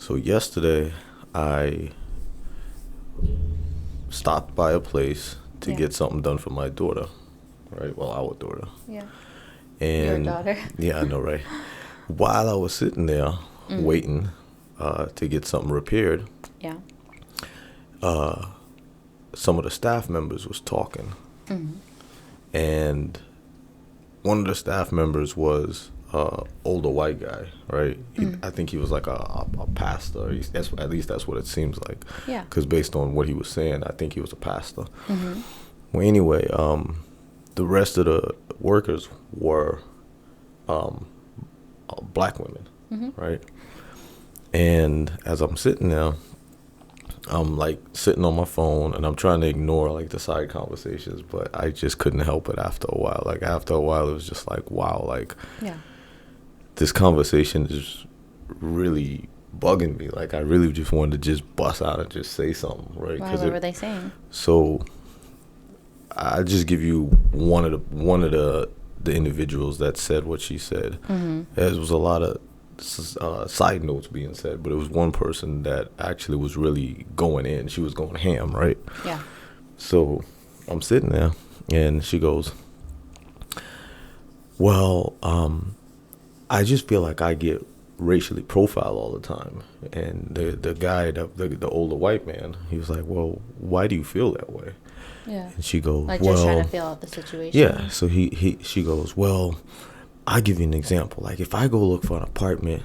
So yesterday, I stopped by a place to Yeah. get something done for my daughter, right? Well, our daughter. Yeah. Your And daughter. yeah, I know, right? While I was sitting there Mm. waiting to get something repaired, Yeah. some of the staff members was talking, Mm. and one of the staff members was older white guy, right? I think he was like a pastor. At least that's what it seems like. Yeah. Because based on what he was saying, I think he was a pastor. Mm-hmm. Well, anyway, the rest of the workers were black women, Mm-hmm. right? And as I'm sitting there, I'm like sitting on my phone and I'm trying to ignore like the side conversations, but I just couldn't help it after a while. Like after a while, it was just like, wow, like Yeah. this conversation is really bugging me. Like I really just wanted to just bust out and just say something, right? Why? What were they saying? So I just give you one of the individuals that said what she said. Mm-hmm. There was a lot of side notes being said, but it was one person that actually was really going in. She was going ham, right? Yeah. So I'm sitting there, and she goes, "Well, I just feel like I get racially profiled all the time." And the guy, the older white man, he was like, "Well, why do you feel that way?" Yeah. And she goes, Like "Well, just trying to feel out the situation. yeah." So she goes, "Well, I'll give you an example. Like if I go look for an apartment,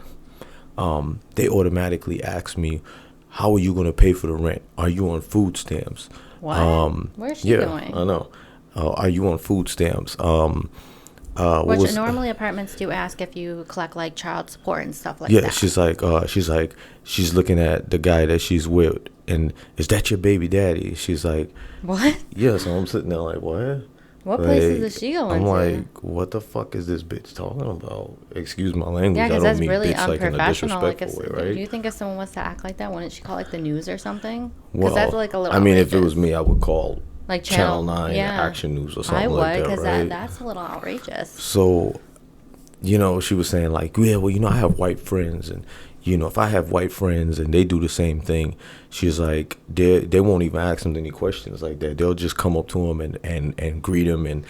they automatically ask me, how are you going to pay for the rent? Are you on food stamps?" What? Where's she Yeah, going? I know. Are you on food stamps? What Which was, normally apartments do ask if you collect like child support and stuff like yeah, that. she's looking at the guy that she's with, and is that your baby daddy? She's like, What? yeah. So I'm sitting there like, what? What Like, places is she going I'm to? like, what the fuck is this bitch talking about? Excuse my language. Yeah, I because don't that's mean really bitch like in a unprofessional. Like, disrespectful way, do right? you think if someone was to act like that, wouldn't she call like the news or something? Because Well, that's like a little. I mean, if it was outrageous. me, I would call Like Channel 9 yeah. Action News or I something would, like that, because right? that's a little outrageous. So, she was saying like, yeah, well, I have white friends, and if I have white friends and they do the same thing, she's like, they won't even ask them any questions like that. They'll just come up to them and greet them and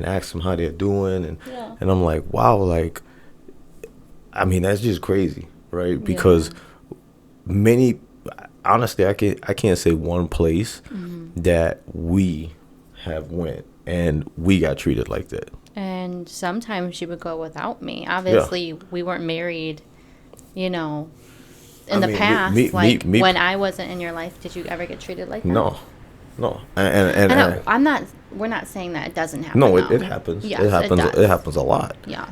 ask them how they're doing, Yeah. and I'm like, wow, like, I mean, that's just crazy, right? Because many, honestly, I can't say one place that we have went and we got treated like that. And sometimes she would go without me. Obviously, we weren't married, in I the mean, past. me- When I wasn't in your life, did you ever get treated like that? No, and We're not saying that it doesn't happen. no, though. it happens. Yes, It happens. does. It happens a lot. Yes.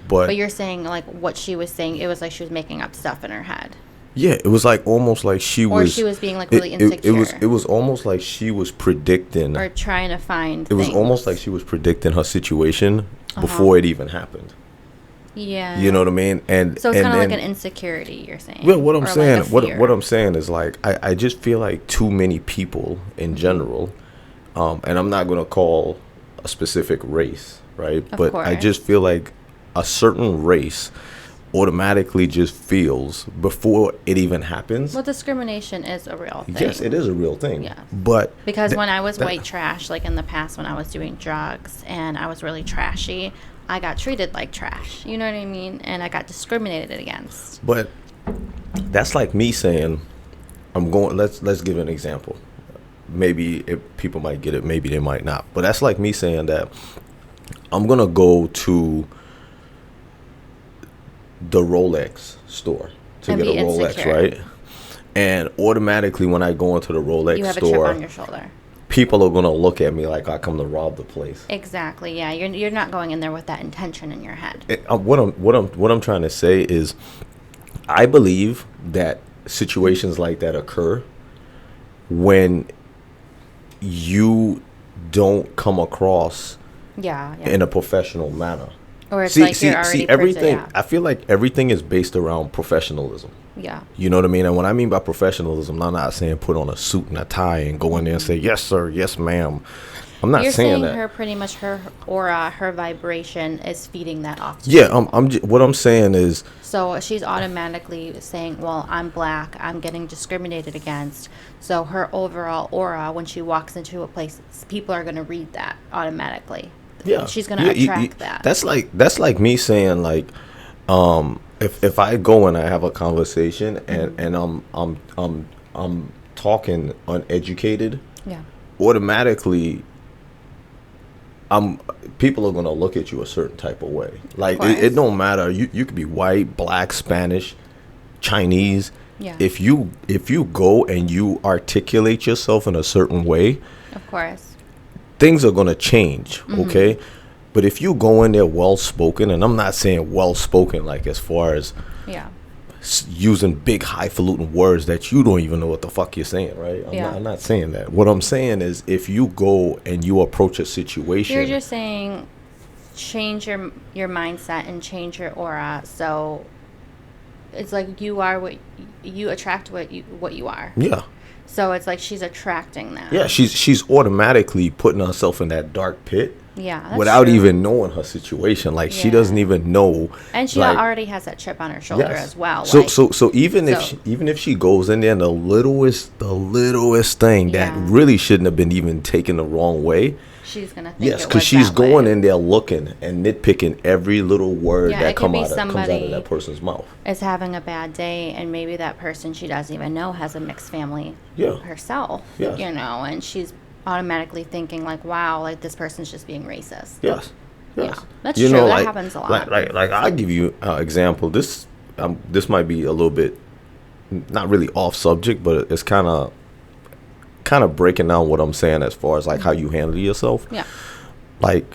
But But you're saying like what she was saying, it was like she was making up stuff in her head. yeah, it was like almost like she Or was. she was being, like, really It was. insecure. It was almost like she was predicting. Or trying to find It was things. almost like she was predicting her situation before it even happened. Yeah. You know what I mean? And So it's and kind of like then- an insecurity, you're saying. Well, what I'm Or like saying, a what fear. I'm saying is like I just feel like too many people in general, and I'm not gonna call a specific race, right? Of But I course. just feel like a certain race automatically just feels before it even happens. Well, discrimination is a real thing. Yes, it is a real thing. Yes. But Because when I was white trash, like in the past when I was doing drugs and I was really trashy, I got treated like trash. You know what I mean? And I got discriminated against. But that's like me saying, I'm going. Let's give an example. Maybe people might get it, maybe they might not. But that's like me saying that I'm gonna go to the Rolex store to And get a be Rolex, insecure. right? And automatically, when I go into the Rolex You have a chip store, on your shoulder. people are gonna look at me like I come to rob the place. Exactly. Yeah, you're not going in there with that intention in your head. What I'm trying to say is, I believe that situations like that occur when you don't come across Yeah. in a professional manner. Or it's like you're already everything. yeah. I feel like everything is based around professionalism. Yeah. You know what I mean? And when I mean by professionalism, I'm not saying put on a suit and a tie and go in there and say, yes, sir, yes, ma'am. I'm not You're saying saying that. her pretty much her aura, her vibration is feeding that off. To Yeah, people. what I'm saying is, So she's automatically saying, "Well, I'm black. I'm getting discriminated against." So her overall aura, when she walks into a place, people are going to read that automatically. yeah, She's going to yeah, attract that. That's like me saying like, if I go and I have a conversation and I'm talking uneducated, Yeah. automatically I'm people are gonna look at you a certain type of way. Like course. it don't matter. You could be white, black, Spanish, Chinese. Yeah. If you go and you articulate yourself in a certain way, Of course. things are gonna change. Okay. But if you go in there well spoken, and I'm not saying well spoken like as far as Yeah. using big highfalutin words that you don't even know what the fuck you're saying, right? I'm not saying that. What I'm saying is if you go and you approach a situation, You're just saying change your mindset and change your aura. So it's like you are what you attract what you are. yeah. So it's like she's attracting that. Yeah, she's automatically putting herself in that dark pit Yeah. That's without true. even knowing her situation. Like she Yeah. doesn't even know. And she like, already has that chip on her shoulder yes. as well. So like- so even so- if she goes in there and the littlest thing that Yeah. really shouldn't have been even taken the wrong way. she's gonna think Yes, it because was she's that going way. in there looking and nitpicking every little word Yeah, that it could comes be out of somebody- that person's mouth. Is having a bad day, and maybe that person she doesn't even know has a mixed family Yeah. herself. Yes. You know, and she's automatically thinking like, "Wow, like this person's just being racist." Yes. Yes. Yeah, that's true. That happens a lot. Like I'll give you an example. This might be a little bit not really off subject, but it's kind of breaking down what I'm saying as far as like how you handle yourself. Yeah. Like,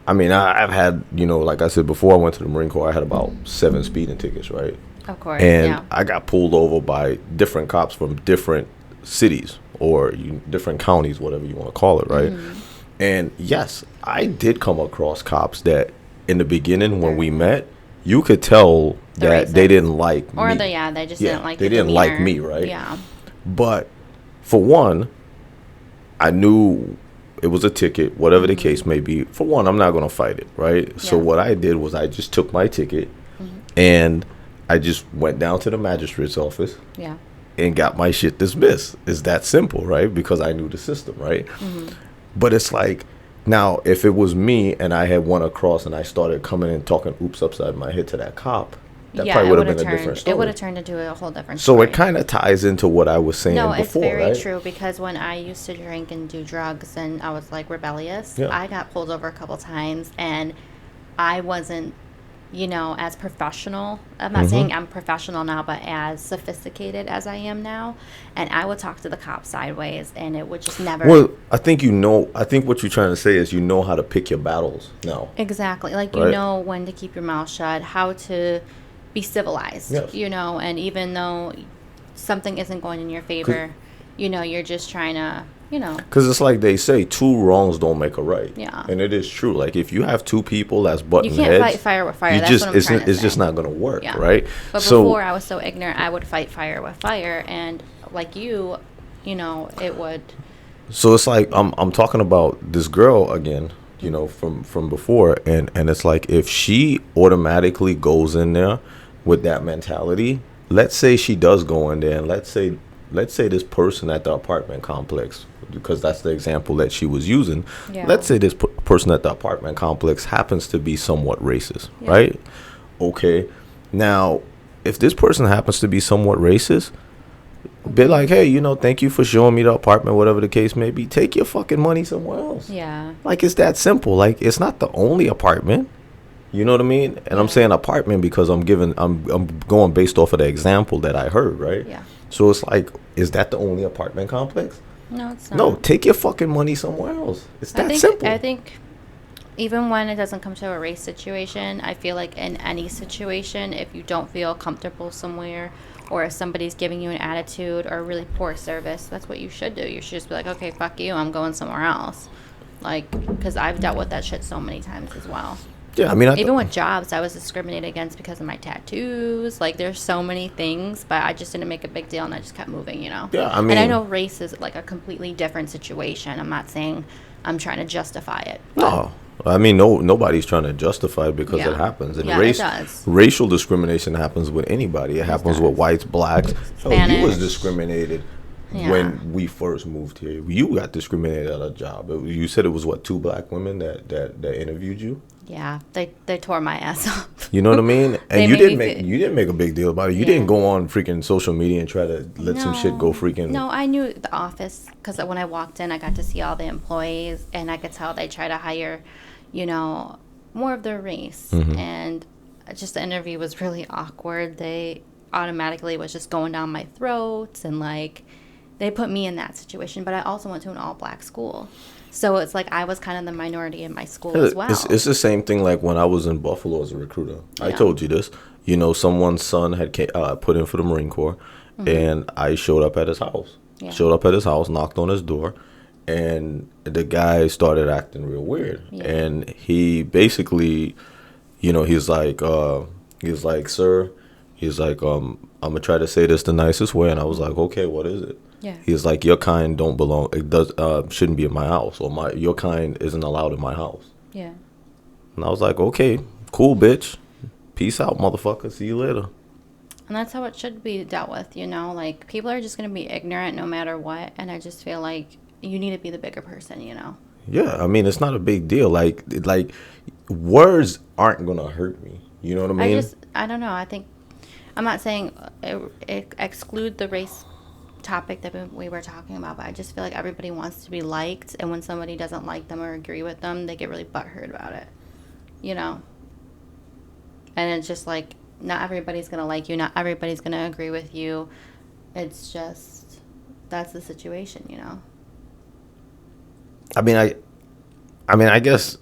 I mean, I've had, like I said before, I went to the Marine Corps. I had about 7 speeding tickets, right? Of course. And yeah. I got pulled over by different cops from different cities or different counties, whatever you want to call it, right? And yes, I did come across cops that in the beginning when we met, you could tell They're that they racist. didn't like me. Or they just didn't like they your didn't like demeanor. me, right? Yeah. But for one, I knew it was a ticket, whatever the case may be. For one, I'm not going to fight it, right? So Yeah. what I did was I just took my ticket and I just went down to the magistrate's office Yeah. and got my shit dismissed. It's that simple, right? Because I knew the system, right? But it's like, now, if it was me and I had went across and I started coming and talking oops upside my head to that cop, that yeah, probably it would have would've been a turned, different story. It would have turned into a whole different So story. it kind of ties into what I was saying No, before, it's very right? true because when I used to drink and do drugs and I was like rebellious, Yeah. I got pulled over a couple times and I wasn't, as professional. I'm not saying I'm professional now, but as sophisticated as I am now. And I would talk to the cops sideways and it would just never. Well, I think what you're trying to say is how to pick your battles now. Exactly. Like, Right. you know when to keep your mouth shut, how to be civilized, Yes. and even though something isn't going in your favor, you're just trying to, Because it's like they say, 2 wrongs don't make a right. Yeah. And it is true. Like, if you have 2 people that's butting you can't heads, fight fire with fire. you That's just, what I'm trying to it's say. just not going to work, Yeah. right? But So, before I was so ignorant, I would fight fire with fire, and like you, it would. So it's like I'm talking about this girl again, from before, and it's like if she automatically goes in there with that mentality, let's say she does go in there, and let's say this person at the apartment complex, because that's the example that she was using. Yeah. Let's say this person at the apartment complex happens to be somewhat racist, Yeah. right? Okay, now if this person happens to be somewhat racist, be like, hey, thank you for showing me the apartment, whatever the case may be. Take your fucking money somewhere else. Yeah. Like, it's that simple. Like, it's not the only apartment. You know what I mean? And I'm saying apartment because I'm going based off of the example that I heard, right? Yeah. So it's like, is that the only apartment complex? No, it's not. No, take your fucking money somewhere else. It's that simple. I think even when it doesn't come to a race situation, I feel like in any situation, if you don't feel comfortable somewhere, or if somebody's giving you an attitude or really poor service, that's what you should do. You should just be like, okay, fuck you, I'm going somewhere else. Like, because I've dealt with that shit so many times as well. Yeah, I mean, Even with jobs, I was discriminated against because of my tattoos. Like, there's so many things, but I just didn't make a big deal, and I just kept moving, Yeah, I And I mean- know race is like a completely different situation. I'm not saying I'm trying to justify it. No, I mean, nobody's trying to justify it because Yeah. it happens. And Yeah, it does. racial discrimination happens with anybody. It happens with does. whites, blacks. Oh, you Spanish. was discriminated Yeah. when we first moved here. You got discriminated at a job. You said it was what, 2 black women that interviewed you. Yeah, they tore my ass up. You know what I mean? They And made me feel- you didn't make a big deal about it. You Yeah. didn't go on freaking social media and try to let some shit go freaking. No, I knew the office because when I walked in, I got to see all the employees, and I could tell they try to hire, more of their race. Mm-hmm. And just the interview was really awkward. They automatically was just going down my throat, and like they put me in that situation. But I also went to an all-black school, so it's like I was kind of the minority in my school as well. It's the same thing like when I was in Buffalo as a recruiter. I Yeah. told you this. Someone's son had put in for the Marine Corps, and I showed up at his house. Yeah. Showed up at his house, knocked on his door, and the guy started acting real weird. Yeah. And he basically, he's like, sir, he's like, I'm gonna try to say this the nicest way, and I was like, okay, what is it? Yeah. He's like, your kind don't belong. It shouldn't be in my house, or your kind isn't allowed in my house. Yeah. And I was like, okay, cool, bitch. Peace out, motherfucker. See you later. And that's how it should be dealt with, Like, people are just going to be ignorant no matter what. And I just feel like you need to be the bigger person, Yeah, I mean, it's not a big deal. Like words aren't going to hurt me. You know what I mean? I don't know. I think, I'm not saying exclude the race topic that we were talking about, but I just feel like everybody wants to be liked. And when somebody doesn't like them or agree with them, they get really butthurt about it, And it's just like, not everybody's going to like you. Not everybody's going to agree with you. It's just, that's the situation, I mean, I guess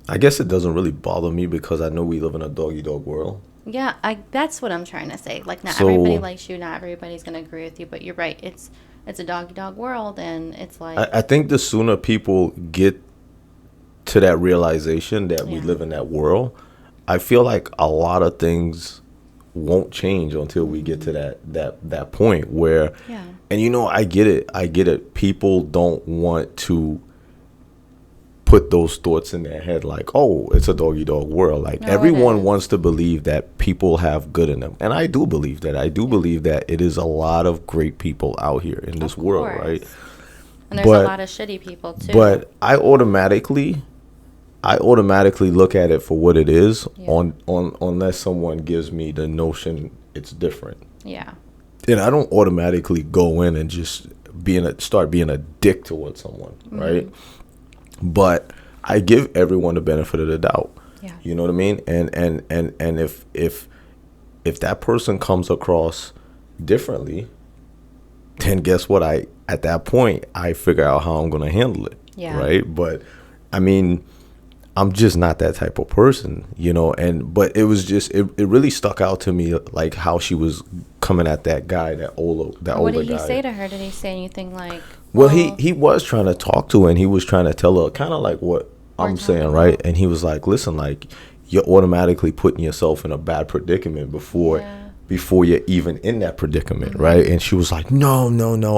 it doesn't really bother me because I know we live in a dog-eat-dog world. Yeah, that's what I'm trying to say. Like, not So- everybody likes you. Not everybody's going to agree with you. But you're right. It's a dog-eat-dog world, and it's like... I think the sooner people get to that realization that we Yeah. live in that world, I feel like a lot of things won't change until we get to that point where, Yeah. and I get it. People don't want to put those thoughts in their head like, oh, it's a dog eat dog world. Like, No, it everyone is. wants to believe that people have good in them, and I do believe that. I do believe that it is a lot of great people out here in this Of world, course. right? And there's but- a lot of shitty people, too. But I automatically look at it for what it is, Yeah. unless someone gives me the notion it's different. Yeah. And I don't automatically go in and just start being a dick towards someone, right? But I give everyone the benefit of the doubt. Yeah. You know what I mean? And if that person comes across differently, then guess what? At that point I figure out how I'm gonna handle it. Yeah. Right? But I mean, I'm just not that type of person, but it was just it really stuck out to me like how she was coming at that guy, that older guy. What did he say to her? Did he say anything like... Well, he was trying to talk to her, and he was trying to tell her kind of like what I'm We're saying, talking right? about. And he was like, listen, like, you're automatically putting yourself in a bad predicament before you're even in that predicament, right? And she was like, no,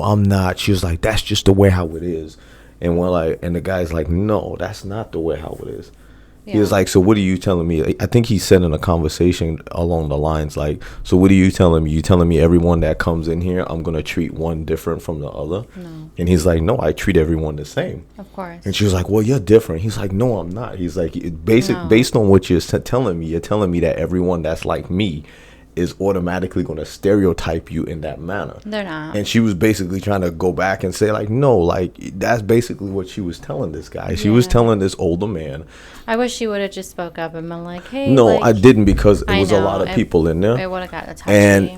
I'm not. She was like, that's just the way how it is. And and the guy's like, no, that's not the way how it is. He was Yeah. like, so what are you telling me? I think he said in a conversation along the lines like, so what are you telling me? You telling me everyone that comes in here, I'm going to treat one different from the other? No. And he's like, no, I treat everyone the same. Of course. And she was like, well, you're different. He's like, no, I'm not. He's like, No. based on what you're telling me, you're telling me that everyone that's like me is automatically going to stereotype you in that manner. They're not. And she was basically trying to go back and say like, no, like that's basically what she was telling this guy. She was Yeah. telling this older man. I wish she would have just spoke up and been like, hey, No, like, I didn't, because it I was a know, lot of it- people in there. It would have gotten touchy.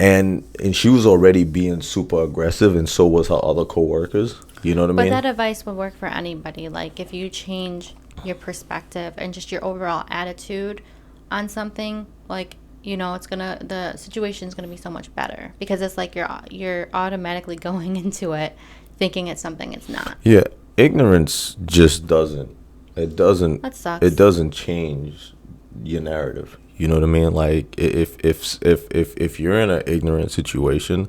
And she was already being super aggressive, and so was her other coworkers. You know what I But mean? that advice would work for anybody. Like, if you change your perspective and just your overall attitude on something, like, the situation's gonna be so much better, because it's like you're automatically going into it thinking it's something it's not. Yeah, ignorance just doesn't. It doesn't. That sucks. It doesn't change your narrative. You know what I mean? Like if you're in an ignorant situation,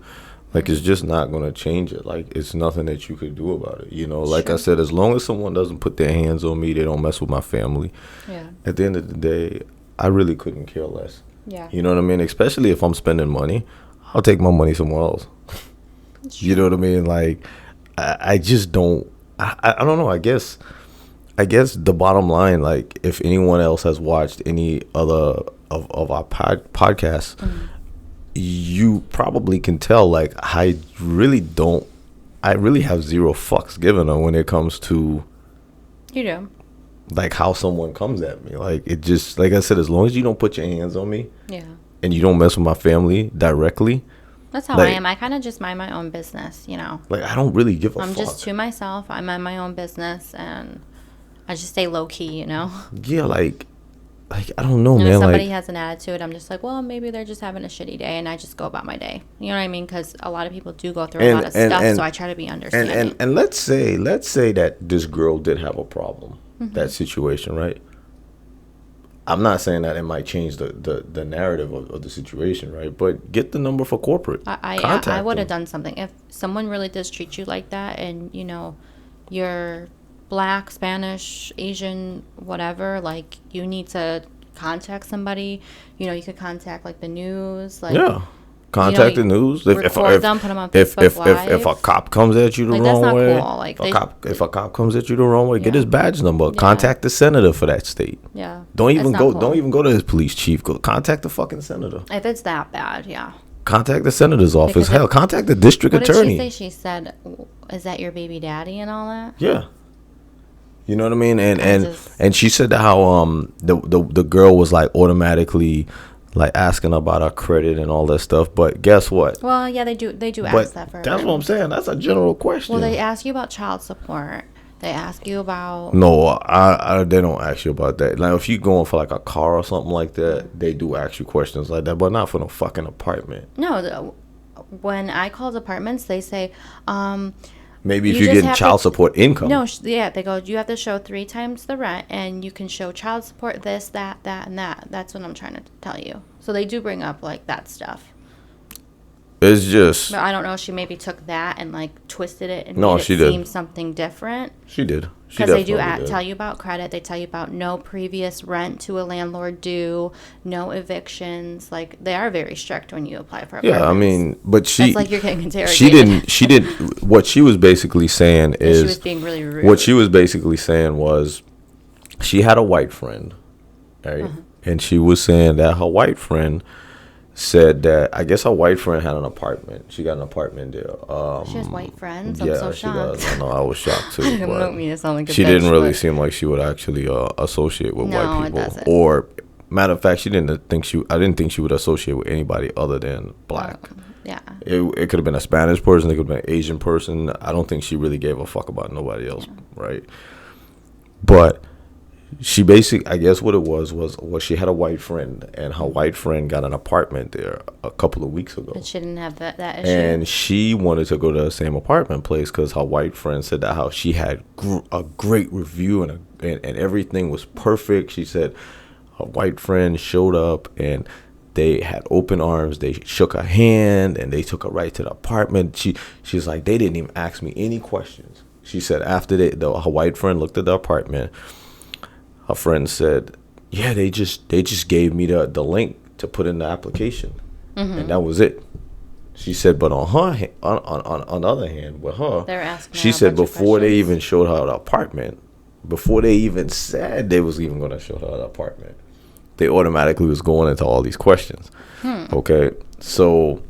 Like, it's just not going to change it. Like, it's nothing that you could do about it. You know, like I said, as long as someone doesn't put their hands on me, they don't mess with my family. Yeah. At the end of the day, I really couldn't care less. Yeah. You know what I mean? Especially if I'm spending money, I'll take my money somewhere else. You know what I mean? Like, I just don't. I don't know. I guess the bottom line, like, if anyone else has watched any other of our podcasts, you probably can tell, like, I really have zero fucks given her when it comes to, You do. like, how someone comes at me. Like, it just, like I said, as long as you don't put your hands on me Yeah. and you don't mess with my family directly, That's how like, I am. I kind of just mind my own business, you know. like, I don't really give a I'm fuck. just to myself. I mind my own business, and I just stay low key, you know. Yeah, like I don't know, And man. if somebody Like, has an attitude, I'm just like, well, maybe they're just having a shitty day, and I just go about my day. You know what I mean? Because a lot of people do go through a lot of stuff, so I try to be understanding. and let's say that this girl did have a problem, Mm-hmm. that situation, right? I'm not saying that it might change the narrative of the situation, right? But get the number for corporate. I would have them. done something. If someone really does treat you like that, and, you know, you're Black, Spanish, Asian, whatever, like, you need to contact somebody. You know, you could contact, like, the news. Like, Yeah. Contact the news. Record them, put them on if Facebook Live. if a cop comes at you the Like, that's wrong not way, cool. Like, if a cop comes at you the wrong way, get Yeah. his badge number. Yeah. Contact the senator for that state. Yeah. Don't It's even not go. cool. Don't even go to his police chief. Go contact the fucking senator. If it's that bad, yeah. Contact the senator's office. Because Hell, contact the district What attorney. did she say? She said, "Is that your baby daddy and all that?" Yeah. You know what I mean? And just- and she said that how the girl was, like, automatically, like, asking about her credit and all that stuff. But guess what? Well, yeah, they do But ask that for. that's what I'm saying. That's a general question. Well, they ask you about child support. They ask you about. No, they don't ask you about that. Like, if you going for, like, a car or something like that, they do ask you questions like that, but not for no fucking apartment. No, when I called apartments, they say, Maybe if You you're just getting have child to- support income. no, yeah, they go, you have to show 3 times the rent, and you can show child support, this, that, and that. That's what I'm trying to tell you. So they do bring up, like, that stuff. It's just But I don't know if she maybe took that and, like, twisted it and No, made it she did. seem something different. she did. She Because they do definitely did. tell you about credit. They tell you about no previous rent to a landlord due, no evictions. Like, they are very strict when you apply for apartments. Yeah, I mean, but she. It's like you're getting interrogated. She didn't. She didn't. What she was basically saying She is. was being really rude. What she was basically saying was, she had a white friend, right? Uh-huh. And she was saying that her white friend said that, I guess her white friend had an apartment. She got an apartment there. She has white friends. I'm Yeah, so she shocked. does. I know. I was shocked too. I but don't mean to sound like a she bitch, didn't really but- seem like she would actually associate with No, white it people. doesn't. Or, matter of fact, I didn't think she would associate with anybody other than black. Yeah. It could have been a Spanish person. It could have been an Asian person. I don't think she really gave a fuck about nobody else, right? But she basically, I guess what it was she had a white friend, and her white friend got an apartment there a couple of weeks ago. But she didn't have that issue. And she wanted to go to the same apartment place because her white friend said that how she had a great review and everything was perfect. She said her white friend showed up and they had open arms. They shook her hand and they took her right to the apartment. She's like, they didn't even ask me any questions. She said after her white friend looked at the apartment, her friend said, yeah, they just gave me the link to put in the application. And that was it. She said, but on her on the other hand, with her, They were asking she her a said bunch of before they questions. even showed her the apartment, before they even said they was even going to show her the apartment, they automatically was going into all these questions. Okay, so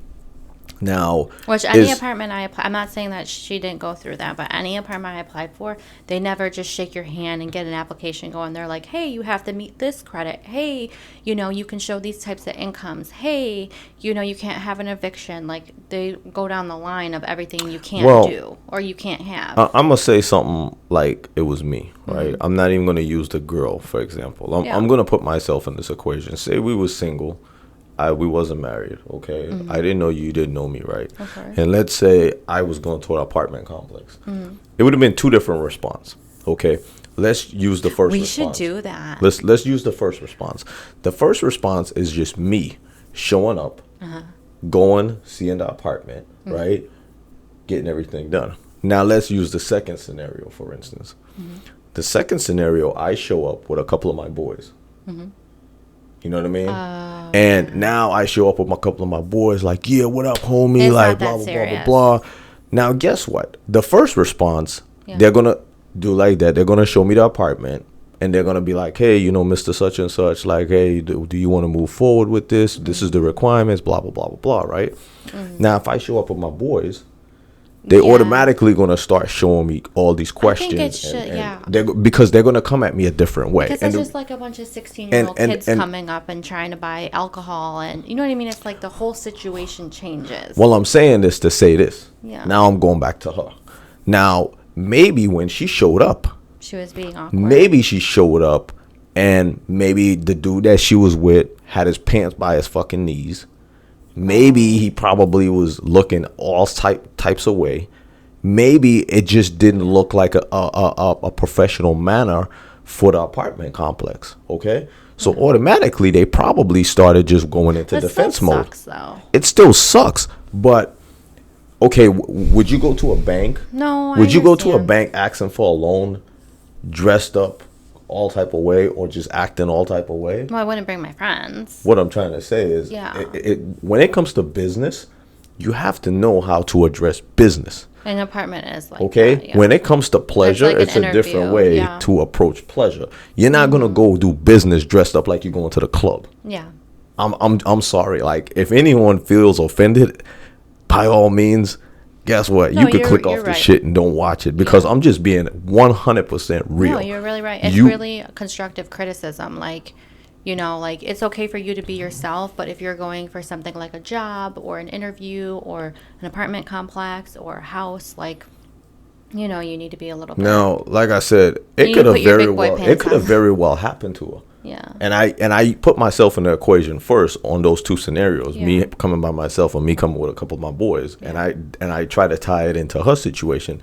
now, Which any is- apartment I'm not saying that she didn't go through that, but any apartment I applied for, they never just shake your hand and get an application going. They're like, hey, you have to meet this credit. Hey, you know, you can show these types of incomes. Hey, you know, you can't have an eviction. Like, they go down the line of everything you can't do or you can't have. I'm gonna say something like it was me, right? I'm not even gonna use the girl, for example. I'm gonna put myself in this equation. Say we were single, we wasn't married, okay? I didn't know you didn't know me, right? Okay. And let's say I was going to an apartment complex. It would have been 2 different response, okay? Let's use the first We response. should do that. Let's use the first response. The first response is just me showing up, going, seeing the apartment, right? Getting everything done. Now let's use the second scenario, for instance. The second scenario, I show up with a couple of my boys. You know what I mean? And now I show up with a couple of my boys, like, yeah, what up, homie? It's like, not blah, that blah, serious. blah, blah, blah. Now, guess what? The first response, Yeah. they're going to do like that. They're going to show me the apartment. And they're going to be like, hey, you know, Mr. Such and Such, like, hey, do you want to move forward with this? This is the requirements, blah, blah, blah, blah, blah, right? Now, if I show up with my boys, they Yeah. automatically going to start showing me all these questions. it should, yeah. Because they're going to come at me a different way. Because And it's the- just like a bunch of 16-year-old and- kids and- coming up and trying to buy alcohol. And you know what I mean? It's like the whole situation changes. Well, I'm saying this to say this. Yeah. Now I'm going back to her. Now, maybe when she showed up, She was being awkward. maybe she showed up and maybe the dude that she was with had his pants by his fucking knees. Maybe he probably was looking all types of way. Maybe it just didn't look like a professional manner for the apartment complex. Okay? So automatically they probably started just going into But defense still mode. sucks, though. It still sucks, but okay, would you go to a bank? No, I Would you go to a understand. bank asking for a loan, dressed up all type of way, or just acting all type of way? Well, I wouldn't bring my friends. What I'm trying to say is, Yeah. when it comes to business, you have to know how to address business. An apartment is like Okay, that, yeah. when it comes to pleasure, like an it's a different interview, way yeah. to approach pleasure. You're not gonna go do business dressed up like you're going to the club. Yeah. I'm sorry. Like, if anyone feels offended, by all means, guess what? No, You could you're- click off you're the right. shit and don't watch it, because I'm just being 100% real. No, you're really right. It's You- really constructive criticism. Like, you know, like it's okay for you to be yourself, but if you're going for something like a job or an interview or an apartment complex or a house, like, you know, you need to be a little bit. Now, like I said, it You could have put your very big boy well, pants on. very well happened to her. Yeah. And I put myself in the equation first on those two scenarios, me Yeah. coming by myself and me coming with a couple of my boys, and I try to tie it into her situation.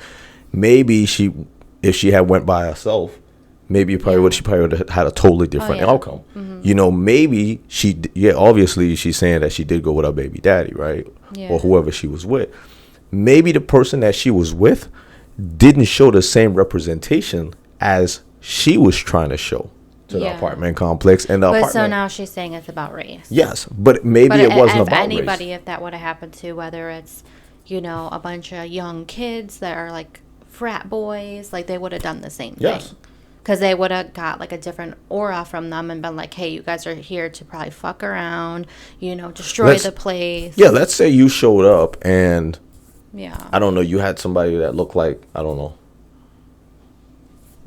Maybe if she had went by herself, maybe she probably would have had a totally different yeah. outcome. You know, maybe obviously she's saying that she did go with her baby daddy, right? Yeah. Or whoever she was with. Maybe the person that she was with didn't show the same representation as she was trying to show to the Yeah. apartment complex, and the But apartment. so now she's saying it's about race. Yes, but maybe But it wasn't if about anybody, race. if that would have happened to, whether it's, you know, a bunch of young kids that are like frat boys, like they would have done the same Yes. thing. Because they would have got like a different aura from them and been like, hey, you guys are here to probably fuck around, you know, destroy Let's- the place. Yeah, let's say you showed up and Yeah. I don't know, you had somebody that looked like, I don't know.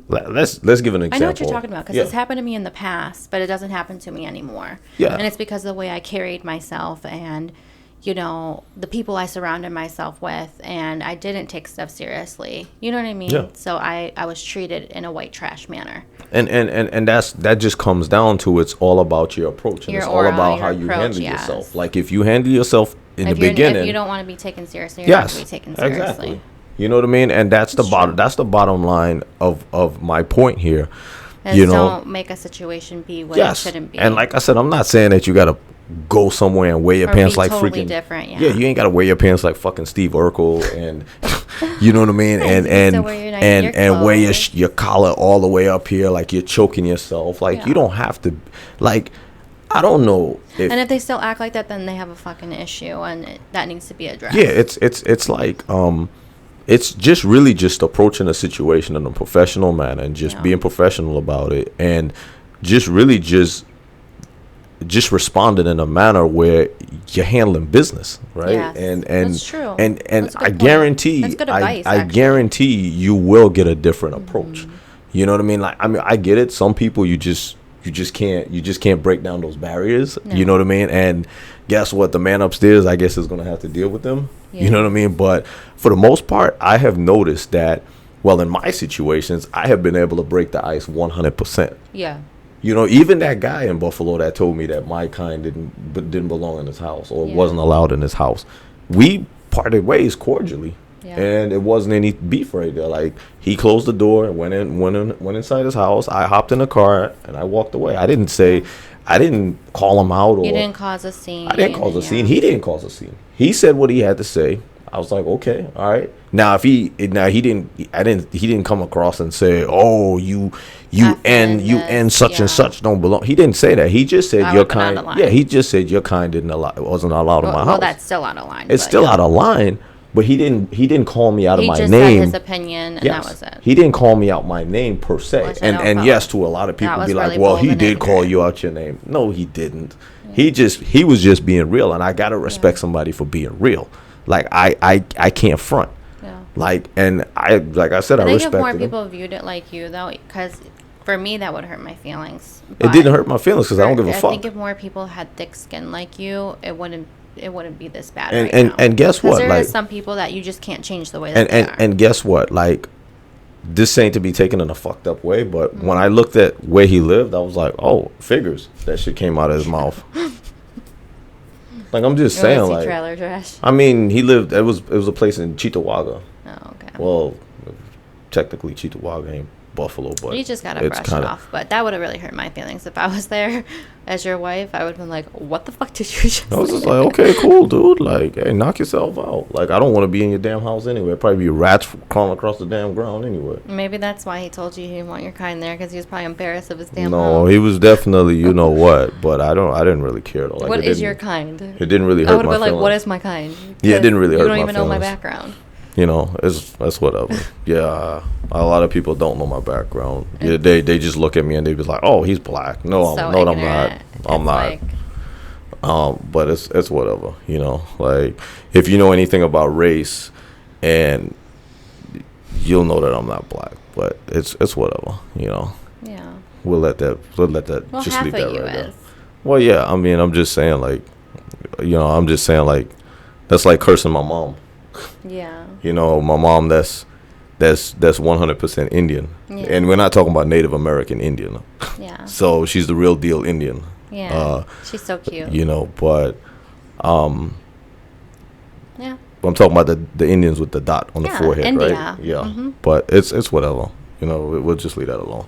Let's give an example. I know what you're talking about because Yeah. it's happened to me in the past, but it doesn't happen to me anymore. Yeah. And it's because of the way I carried myself and, you know, the people I surrounded myself with, and I didn't take stuff seriously. You know what I mean? Yeah. So I was treated in a white trash manner. And that just comes down to, it's all about your approach, and Your it's all aura, about your how you approach, handle yes. yourself. Like, if you handle yourself in If the beginning, if you don't want to be taken seriously, you're not yes, going to be taken seriously. exactly. You know what I mean? And that's the bottom. That's the bottom line of my point here. And you know, don't make a situation be what it shouldn't be. and like I said, I'm not saying that you gotta go somewhere and wear your Or pants be like totally freaking different, yeah. Yeah, you ain't gotta wear your pants like fucking Steve Urkel, and you know what I mean, Yeah, and you can and still wear your nice and wear your clothes. your collar all the way up here like you're choking yourself. Like, you Yeah. don't have to, like, I don't know if, and if they still act like that, then they have a fucking issue, and that needs to be addressed. yeah, it's like it's just really just approaching a situation in a professional manner and just Yeah. being professional about it, and just really just responding in a manner where you're handling business, right? Yes, and that's true. and That's a good I point. guarantee That's good advice, I actually. guarantee you will get a different approach. Mm-hmm. You know what I mean? Like, I mean, I get it. Some people you just can't break down those barriers. No. You know what I mean? And guess what? The man upstairs, I guess, is going to have to deal with them. Yeah. You know what I mean? But for the most part, I have noticed that, well, in my situations, I have been able to break the ice 100%. Yeah. You know, even that guy in Buffalo that told me that my kind didn't belong in his house, or Yeah. wasn't allowed in his house, we parted ways cordially. Yeah. And it wasn't any beef right there. Like, he closed the door and went inside his house. I hopped in the car and I walked away. I didn't say, I didn't call him out, or You didn't cause a scene. I didn't cause a yeah. scene. He didn't cause a scene. He said what he had to say. I was like, okay, all right. Now if he didn't come across and say, oh, you and such and such don't belong. He didn't say that. He just said That your would've been out kind. of line. Yeah, he just said your kind wasn't allowed in my house. Well, that's still out of line. It's but still yeah. out of line, but he didn't call me out of He my just name. said his opinion, and Yes. that was it. He didn't call me out my name per se. Which I And don't and follow. yes, to a lot of people was be like, really well, bold he and did call ignorant. you out your name. No, he didn't. He was just being real, and I gotta respect somebody for being real. Like I can't front. Yeah. Like I said, I I think if respected more him. people viewed it like you, though, because for me that would hurt my feelings. It But didn't hurt my feelings because I don't give a I fuck. think if more people had thick skin like you, it wouldn't be this bad. And- right and- now. and guess 'Cause what, there like- is some people that you just can't change the way that and they are. and guess what? Like, this ain't to be taken in a fucked up way, but Mm-hmm. when I looked at where he lived, I was like, oh, figures. That shit came out of his mouth. Like, I'm just You wanna saying, see like, trailer trash. I mean, he lived. It was a place in Cheektowaga. Oh, okay. Well, technically, Cheektowaga ain't Buffalo, but You just gotta it's brush it off. But that would have really hurt my feelings if I was there as your wife. I would have been like, "What the fuck did you just?" I was just say?" like, okay, cool, dude. Like, hey, knock yourself out. Like, I don't want to be in your damn house anyway. Probably be rats crawling across the damn ground anyway. Maybe that's why he told you he didn't want your kind there, because he was probably embarrassed of his damn No, house. he was definitely, you know what, but I didn't really care though. Like, What it is didn't- your kind? It didn't really I hurt would have my been like, feelings. "What is my kind?" Yeah, it didn't really You hurt don't my even know my feelings. background. You know, that's whatever. Yeah, a lot of people don't know my background. Yeah, they just look at me and they be like, "Oh, he's black." No, So I'm not. ignorant. I'm It's not. like- But it's whatever. You know, like if you know anything about race, and you'll know that I'm not black. But it's whatever. You know, yeah. we'll let that Well, just half leave of that you right there. is. Well, yeah. I mean, I'm just saying, like, you know, I'm just saying, like, that's like cursing my mom. Yeah. You know, my mom, that's 100% Indian. Yeah. And we're not talking about Native American Indian. Yeah. So she's the real deal Indian. Yeah. She's so cute. You know, but Yeah. I'm talking about the Indians with the dot on the Yeah, forehead, India. right? Yeah. Mhm. But it's whatever. You know, we'll just leave that alone.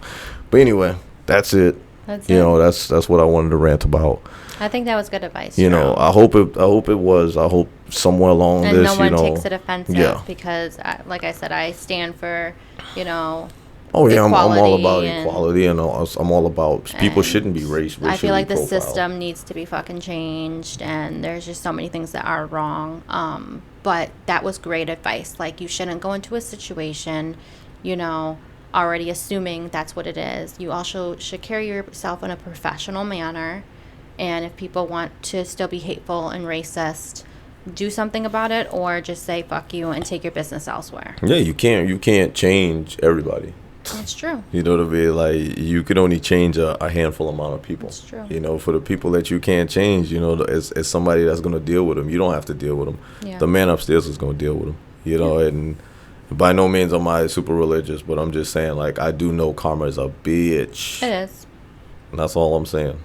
But anyway, that's it. That's You it. know, that's what I wanted to rant about. I think that was good advice. You know, Jerome. I hope somewhere along and this, no one you know. takes it offensive yeah. because, like I said, I stand for, you know. Oh yeah, I'm all equality about and- equality, and I'm all about people and shouldn't be racially I feel like the profiled. system needs to be fucking changed, and there's just so many things that are wrong. But that was great advice. Like, you shouldn't go into a situation, you know, already assuming that's what it is. You also should carry yourself in a professional manner, and if people want to still be hateful and racist, do something about it, or just say fuck you and take your business elsewhere. Yeah, you can't change everybody. That's true. You know what I mean? Like, you can only change a handful amount of people. That's true. You know, for the people that you can't change, you know, it's somebody that's going to deal with them. You don't have to deal with them. Yeah. The man upstairs is going to deal with them. You know, and by no means am I super religious, but I'm just saying, like, I do know karma is a bitch. It is. And that's all I'm saying.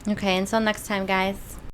Okay, until next time, guys.